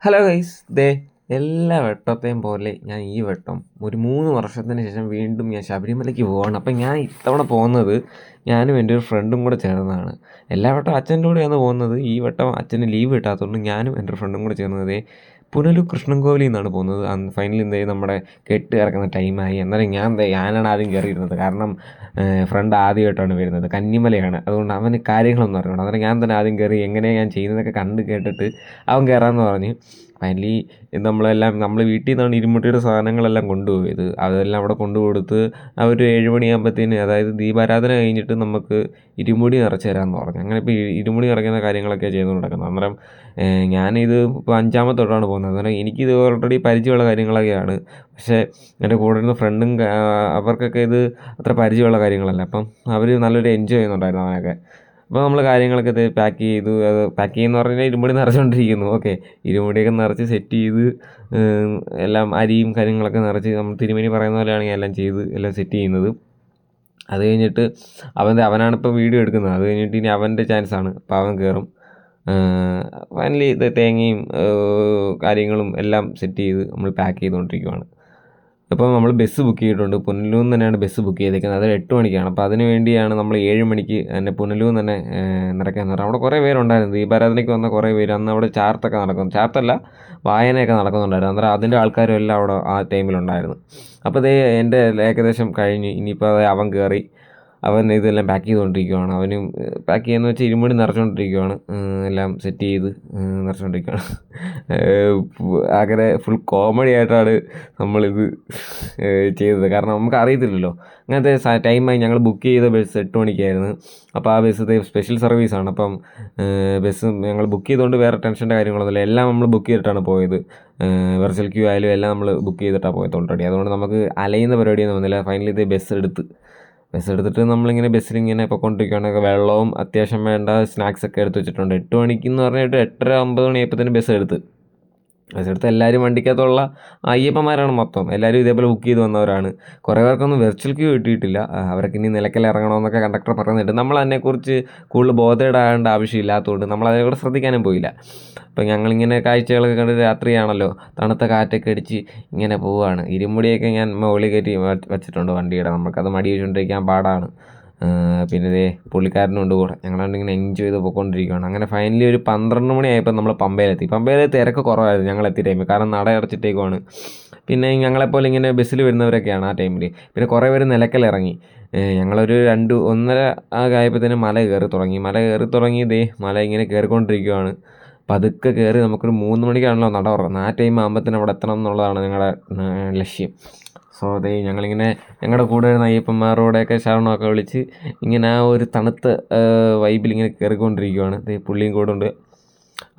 Hello guys, ദേ എല്ലാ വട്ടത്തെയും പോലെ ഞാൻ ഈ വട്ടം ഒരു 3 വർഷത്തിന് ശേഷം വീണ്ടും ഞാൻ ശബരിമലയ്ക്ക് പോവാണ്. അപ്പം ഞാൻ ഇത്തവണ പോകുന്നത് ഞാനും എൻ്റെ ഒരു ഫ്രണ്ടും കൂടെ ചേർന്നതാണ്. എല്ലാ വട്ടം അച്ഛൻ്റെ കൂടെയാണ് പോകുന്നത്. ഈ വട്ടം അച്ഛന് ലീവ് കിട്ടാത്തതുകൊണ്ട് ഞാനും എൻ്റെ ഒരു ഫ്രണ്ടും കൂടെ ചേർന്നത് പുനലൂർ കൃഷ്ണൻകോവിലിൽ നിന്നാണ് പോകുന്നത്. ഫൈനലി നമ്മുടെ കെട്ട് ഇറക്കുന്ന ടൈമായി. എന്നാലും ഞാനാണ് ആദ്യം കയറിയിരുന്നത്. കാരണം ഫ്രണ്ട് ആദ്യമായിട്ടാണ് വരുന്നത്, കന്നിമലയാണ്. അതുകൊണ്ട് അവന് കാര്യങ്ങളൊന്നും അറിയണം. അന്നേരം ഞാൻ തന്നെ ആദ്യം കയറി എങ്ങനെയാണ് ഞാൻ ചെയ്യുന്നതൊക്കെ കണ്ട് കേട്ടിട്ട് അവൻ കയറാമെന്ന് പറഞ്ഞ് ഫൈനലി നമ്മൾ വീട്ടിൽ നിന്നാണ് ഇരുമുടിയുടെ സാധനങ്ങളെല്ലാം കൊണ്ടുപോയത്. അതെല്ലാം അവിടെ കൊണ്ടുകൊടുത്ത് ഒരു 7 മണിയാകുമ്പോഴത്തേന്, അതായത് ദീപാരാധന കഴിഞ്ഞിട്ട് നമുക്ക് ഇരുമുടി നിറച്ച് തരാമെന്ന് പറഞ്ഞു. അങ്ങനെ ഇപ്പോൾ ഇരുമുടി നിറയ്ക്കുന്ന കാര്യങ്ങളൊക്കെ ചെയ്തുകൊണ്ട് നടക്കുന്നത്. അന്നേരം ഞാനിത് ഇപ്പോൾ 5ാമത്തെ തൊട്ടാണ് പോകുന്നത്. അന്നേരം എനിക്കിത് ഓൾറെഡി പരിചയമുള്ള കാര്യങ്ങളൊക്കെയാണ്. പക്ഷേ എൻ്റെ കൂടെ ഇരുന്ന ഫ്രണ്ടും അവർക്കൊക്കെ ഇത് അത്ര പരിചയമുള്ള കാര്യങ്ങളല്ല. അപ്പം അവർ നല്ലൊരു എൻജോയ് ചെയ്യുന്നുണ്ടായിരുന്നു അവനൊക്കെ. അപ്പോൾ നമ്മൾ കാര്യങ്ങളൊക്കെ പാക്ക് ചെയ്തു. അത് പാക്ക് ചെയ്യുമെന്ന് പറഞ്ഞാൽ ഇരുമുടി നിറച്ചുകൊണ്ടിരിക്കുന്നു. ഓക്കെ, ഇരുമുടിയൊക്കെ നിറച്ച് സെറ്റ് ചെയ്ത് എല്ലാം അരിയും കാര്യങ്ങളൊക്കെ നിറച്ച് നമ്മൾ തിരുമേനി പറയുന്ന പോലെയാണ് എല്ലാം ചെയ്ത് എല്ലാം സെറ്റ് ചെയ്യുന്നത്. അത് കഴിഞ്ഞിട്ട് അവനാണിപ്പോൾ വീഡിയോ എടുക്കുന്നത്. അത് കഴിഞ്ഞിട്ട് ഇനി അവൻ്റെ ചാൻസാണ്. അപ്പോൾ അവൻ കയറും. ഫൈനലി ഇത് തേങ്ങയും കാര്യങ്ങളും എല്ലാം സെറ്റ് ചെയ്ത് നമ്മൾ പാക്ക് ചെയ്തുകൊണ്ടിരിക്കുകയാണ്. അപ്പോൾ നമ്മൾ ബസ് ബുക്ക് ചെയ്തിട്ടുണ്ട്. പുനലൂരിൽ നിന്ന് തന്നെയാണ് ബസ് ബുക്ക് ചെയ്തേക്കുന്നത്. അത് 8 മണിക്കാണ്. അപ്പോൾ അതിന് വേണ്ടിയാണ് നമ്മൾ 7 മണിക്ക് തന്നെ പുനലൂരിൽ തന്നെ നിറയ്ക്കാൻ പറഞ്ഞത്. അവിടെ കുറേ പേരുണ്ടായിരുന്നു. ദീപാരാധനയ്ക്ക് വന്ന കുറേ പേര്. അന്ന് അവിടെ ചാർത്തൊക്കെ നടക്കും, ചാർത്തല്ല, വായനയൊക്കെ നടക്കുന്നുണ്ടായിരുന്നു. അന്നേരം അതിൻ്റെ ആൾക്കാരും എല്ലാം അവിടെ ആ ടൈമിലുണ്ടായിരുന്നു. അപ്പോൾ എൻ്റെ ഏകദേശം കഴിഞ്ഞ്. ഇനിയിപ്പോൾ അവൻ കയറി. അവൻ ഇതെല്ലാം പാക്ക് ചെയ്തുകൊണ്ടിരിക്കുകയാണ്. അവനും പാക്ക് ചെയ്യുന്ന വെച്ചാൽ ഇരുമുടി നിറച്ചുകൊണ്ടിരിക്കുകയാണ്. എല്ലാം സെറ്റ് ചെയ്ത് നിറച്ചുകൊണ്ടിരിക്കുകയാണ്. അങ്ങനെ ഫുൾ കോമഡി ആയിട്ടാണ് നമ്മളിത് ചെയ്തത്. കാരണം നമുക്ക് അറിയത്തില്ലല്ലോ അങ്ങനത്തെ ടൈമായി. ഞങ്ങൾ ബുക്ക് ചെയ്ത ബസ് 8 മണിക്കായിരുന്നു. അപ്പോൾ ആ ബസ് സ്പെഷ്യൽ സർവീസാണ്. അപ്പം ബസ് ഞങ്ങൾ ബുക്ക് ചെയ്തുകൊണ്ട് വേറെ ടെൻഷൻ്റെ കാര്യങ്ങളൊന്നുമില്ല. എല്ലാം നമ്മൾ ബുക്ക് ചെയ്തിട്ടാണ് പോയത്. വെർച്വൽ ക്യൂ ആയാലും എല്ലാം നമ്മൾ ബുക്ക് ചെയ്തിട്ടാണ് പോയത് ഓൾറെഡി. അതുകൊണ്ട് നമുക്ക് അലയുന്ന പരിപാടിയൊന്നും വന്നില്ല. ഫൈനലി ഇത് ബസ് എടുത്തിട്ട് നമ്മളിങ്ങനെ ബസ്സിലിങ്ങനെ പൊയ്ക്കൊണ്ടിരിക്കുകയാണ്. വെള്ളവും അത്യാവശ്യം വേണ്ട സ്നാക്സൊക്കെ എടുത്ത് വെച്ചിട്ടുണ്ട്. 8 മണിക്കെന്ന് പറഞ്ഞിട്ട് 8:30 9 മണിയായപ്പോഴത്തേനും ബസ്സെടുത്ത് എല്ലാവരും വണ്ടിക്കകത്തുള്ള അയ്യപ്പന്മാരാണ് മൊത്തം. എല്ലാവരും ഇതേപോലെ ബുക്ക് ചെയ്ത് വന്നവരാണ്. കുറേ പേർക്കൊന്നും വെർച്വൽ ക്യൂ കിട്ടിയിട്ടില്ല. അവർക്ക് ഇനി നിലയ്ക്കൽ ഇറങ്ങണമെന്നൊക്കെ കണ്ടക്ടർ പറയുന്നുണ്ട്. നമ്മൾ അതിനെക്കുറിച്ച് കൂടുതൽ ബോധേഡാകേണ്ട ആവശ്യമില്ലാത്തതുകൊണ്ട് നമ്മൾ അതിനെക്കുറിച്ച് ശ്രദ്ധിക്കാനും പോയില്ല. അപ്പം ഞങ്ങളിങ്ങനെ കാഴ്ചകളൊക്കെ കണ്ട് രാത്രിയാണല്ലോ, തണുത്ത കാറ്റൊക്കെ അടിച്ച് ഇങ്ങനെ പോവുകയാണ്. ഇരുമുടിയൊക്കെ ഞാൻ മുകളിൽ കയറ്റി വെച്ചിട്ടുണ്ട് വണ്ടിയുടെ. നമുക്കത് മടി വെച്ചുകൊണ്ടിരിക്കാൻ പാടാണ്. പിന്നെ പുള്ളിക്കാരനുണ്ട് കൂടെ. ഞങ്ങളാണ്ടിങ്ങനെ എൻജോയ് ചെയ്ത് പോയിക്കൊണ്ടിരിക്കുകയാണ്. അങ്ങനെ ഫൈനലി ഒരു 12 മണിയായപ്പോൾ നമ്മൾ പമ്പയിൽ തിരക്ക് കുറവായിരുന്നു ഞങ്ങളെത്തിയ ടൈമിൽ. കാരണം നട അടച്ചിട്ടേക്കുവാണ്. പിന്നെ ഞങ്ങളെപ്പോലെ ഇങ്ങനെ ബസ്സിൽ വരുന്നവരൊക്കെയാണ് ആ ടൈമിൽ. പിന്നെ കുറേ പേര് നിലയ്ക്കലിറങ്ങി. ഞങ്ങളൊരു 1:30 ആയപ്പോഴത്തേനും മല കയറി തുടങ്ങി. മല ഇങ്ങനെ കയറിക്കൊണ്ടിരിക്കുകയാണ്. പതുക്കെ കയറി നമുക്കൊരു 3 മണിക്കാണല്ലോ നട തുറക്കുന്നത്. ആ ടൈം ആകുമ്പോഴത്തേനും അവിടെ എത്തണം എന്നുള്ളതാണ് ഞങ്ങളുടെ ലക്ഷ്യം. സോ ഞങ്ങളിങ്ങനെ ഞങ്ങളുടെ കൂടെ വരുന്ന അയ്യപ്പന്മാരോടെയൊക്കെ ശരണമൊക്കെ വിളിച്ച് ഇങ്ങനെ ആ ഒരു തണുത്ത വൈബിൽ ഇങ്ങനെ കയറിക്കൊണ്ടിരിക്കുകയാണ്. പുള്ളിയും കൂടെ ഉണ്ട്.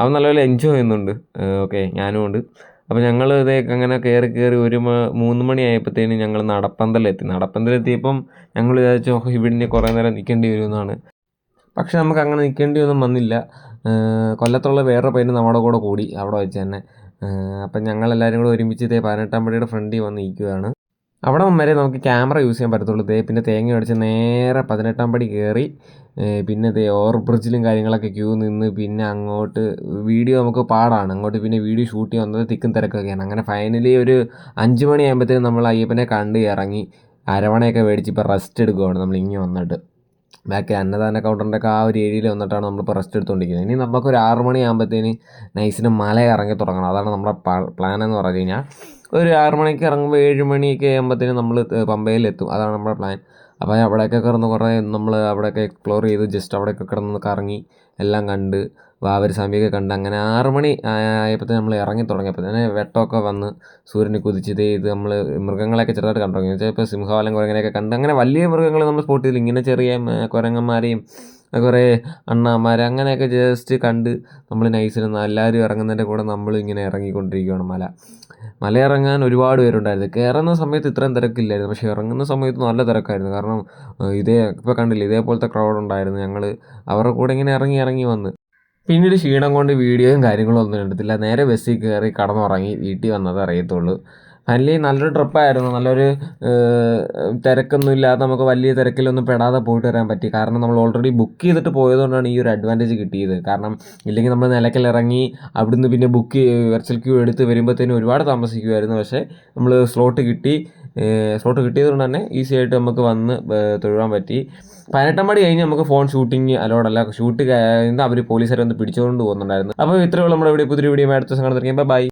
അവൻ നല്ലപോലെ എൻജോയ് ചെയ്യുന്നുണ്ട്. ഓക്കെ, ഞാനും ഉണ്ട്. അപ്പോൾ ഞങ്ങൾ അങ്ങനെ കയറി ഒരു 3 മണിയായപ്പോഴത്തേനും ഞങ്ങൾ നടപ്പന്തലെത്തിയപ്പം ഞങ്ങൾ വിചാരിച്ചു ഇവിടെ കുറേ നേരം നിൽക്കേണ്ടി വരുമെന്നാണ്. പക്ഷെ നമുക്ക് അങ്ങനെ നിൽക്കേണ്ടി ഒന്നും വന്നില്ല. കൊല്ലത്തുള്ള വേറൊരു പയ്യൻ നമ്മുടെ കൂടെ കൂടി അവിടെ വെച്ച് തന്നെ. അപ്പം ഞങ്ങളെല്ലാവരും കൂടെ ഒരുമിച്ച് 18-ാം പടിയുടെ ഫ്രണ്ടിൽ വന്ന് നിൽക്കുകയാണ്. അവിടെ വരെ നമുക്ക് ക്യാമറ യൂസ് ചെയ്യാൻ പറ്റത്തുള്ളൂ. പിന്നെ തേങ്ങ അടിച്ച് നേരെ 18-ാം പടി കയറി. പിന്നെ ഓവർ ബ്രിഡ്ജിലും കാര്യങ്ങളൊക്കെ ക്യൂ നിന്ന് പിന്നെ അങ്ങോട്ട് വീഡിയോ നമുക്ക് പാടാണ്. അങ്ങോട്ട് പിന്നെ വീഡിയോ ഷൂട്ട് ചെയ്യാൻ വന്നത് തിക്കും തിരക്കൊക്കെയാണ്. അങ്ങനെ ഫൈനലി ഒരു 5 മണിയാകുമ്പോഴത്തേനും നമ്മൾ അയ്യപ്പനെ കണ്ട് ഇറങ്ങി അരവണയൊക്കെ മേടിച്ച് ഇപ്പോൾ റെസ്റ്റ് എടുക്കുകയാണ് നമ്മൾ ഇങ്ങ് വന്നിട്ട്. ബാക്കി അന്നദാന കൗണ്ടറിൻ്റെയൊക്കെ ആ ഒരു ഏരിയയിൽ വന്നിട്ടാണ് നമ്മളിപ്പോൾ റെസ്റ്റ് എടുത്തുകൊണ്ടിരിക്കുന്നത്. ഇനി നമുക്കൊരു 6 മണിയാകുമ്പോഴത്തേന് നൈസിന് മല ഇറങ്ങി തുടങ്ങണം. അതാണ് നമ്മുടെ പ്ലാൻ എന്ന് പറഞ്ഞു കഴിഞ്ഞാൽ. ഒരു 6 മണിക്ക് ഇറങ്ങുമ്പോൾ 7 മണിയൊക്കെ ആകുമ്പോഴത്തേനും നമ്മൾ പമ്പയിലെത്തും. അതാണ് നമ്മുടെ പ്ലാൻ. അപ്പോൾ അവിടെയൊക്കെ കിടന്ന് കുറേ നമ്മൾ അവിടെയൊക്കെ എക്സ്പ്ലോർ ചെയ്ത് ജസ്റ്റ് അവിടെയൊക്കെ കിടന്ന് കറങ്ങി എല്ലാം കണ്ട് വാവര് സ്വാമിയൊക്കെ കണ്ട് അങ്ങനെ 6 മണി ആയപ്പോഴത്തേനും നമ്മൾ ഇറങ്ങി തുടങ്ങിയപ്പോൾ തന്നെ വെട്ടമൊക്കെ വന്ന് സൂര്യനെ കുതിച്ച് ഇത് നമ്മൾ മൃഗങ്ങളെയൊക്കെ ചെറുതായിട്ട് കണ്ടു തുടങ്ങി. വെച്ചാൽ ഇപ്പോൾ സിംഹവാലം കുരങ്ങനെയൊക്കെ കണ്ട് അങ്ങനെ വലിയ മൃഗങ്ങൾ നമ്മൾ സ്പോട്ട് ചെയ്തില്ല. ഇങ്ങനെ ചെറിയ കുരങ്ങന്മാരെയും കുറേ അണ്ണാന്മാർ അങ്ങനെയൊക്കെ ജസ്റ്റ് കണ്ട് നമ്മൾ നൈസിൽ എല്ലാവരും ഇറങ്ങുന്നതിൻ്റെ കൂടെ നമ്മൾ ഇങ്ങനെ ഇറങ്ങിക്കൊണ്ടിരിക്കുകയാണ്. മല ഇറങ്ങാൻ ഒരുപാട് പേരുണ്ടായിരുന്നു. കയറുന്ന സമയത്ത് ഇത്രയും തിരക്കില്ലായിരുന്നു. പക്ഷേ ഇറങ്ങുന്ന സമയത്ത് നല്ല തിരക്കായിരുന്നു. കാരണം ഇപ്പോൾ കണ്ടില്ലേ, ഇതേപോലത്തെ ക്രൗഡ് ഉണ്ടായിരുന്നു. ഞങ്ങൾ അവരുടെ കൂടെ ഇങ്ങനെ ഇറങ്ങി വന്ന് പിന്നീട് ക്ഷീണം കൊണ്ട് വീഡിയോയും കാര്യങ്ങളും ഒന്നും എടുത്തില്ല. നേരെ ബസ്സിൽ കയറി കടന്നുറങ്ങി വീട്ടിൽ വന്നത് അറിയത്തുള്ളൂ. ഫൈനലി നല്ലൊരു ട്രിപ്പായിരുന്നു. നല്ലൊരു തിരക്കൊന്നും ഇല്ലാതെ നമുക്ക് വലിയ തിരക്കിലൊന്നും പെടാതെ പോയിട്ട് വരാൻ പറ്റി. കാരണം നമ്മൾ ഓൾറെഡി ബുക്ക് ചെയ്തിട്ട് പോയതുകൊണ്ടാണ് ഈ ഒരു അഡ്വാൻറ്റേജ് കിട്ടിയത്. കാരണം ഇല്ലെങ്കിൽ നമ്മൾ നിലയ്ക്കലിറങ്ങി അവിടുന്ന് പിന്നെ വെർച്വൽ ക്യൂ എടുത്ത് വരുമ്പോഴത്തേനും ഒരുപാട് താമസിക്കുമായിരുന്നു. പക്ഷേ നമ്മൾ സ്ലോട്ട് കിട്ടിയത് കൊണ്ട് തന്നെ ഈസി ആയിട്ട് നമുക്ക് വന്ന് തൊഴുവാൻ പറ്റി. 18 മണി കഴിഞ്ഞ് നമുക്ക് ഫോൺ ഷൂട്ടിങ് അലോഡല്ല. ഷൂട്ട് കഴിഞ്ഞ് അവർ പോലീസുകാരെ വന്ന് പിടിച്ചുകൊണ്ട് പോകുന്നുണ്ടായിരുന്നു. അപ്പോൾ ഇത്രയുള്ള നമ്മുടെ പുതിയൊരു വീഡിയോ അടുത്ത ദിവസം കാണുന്നതായിരിക്കും. ബൈ.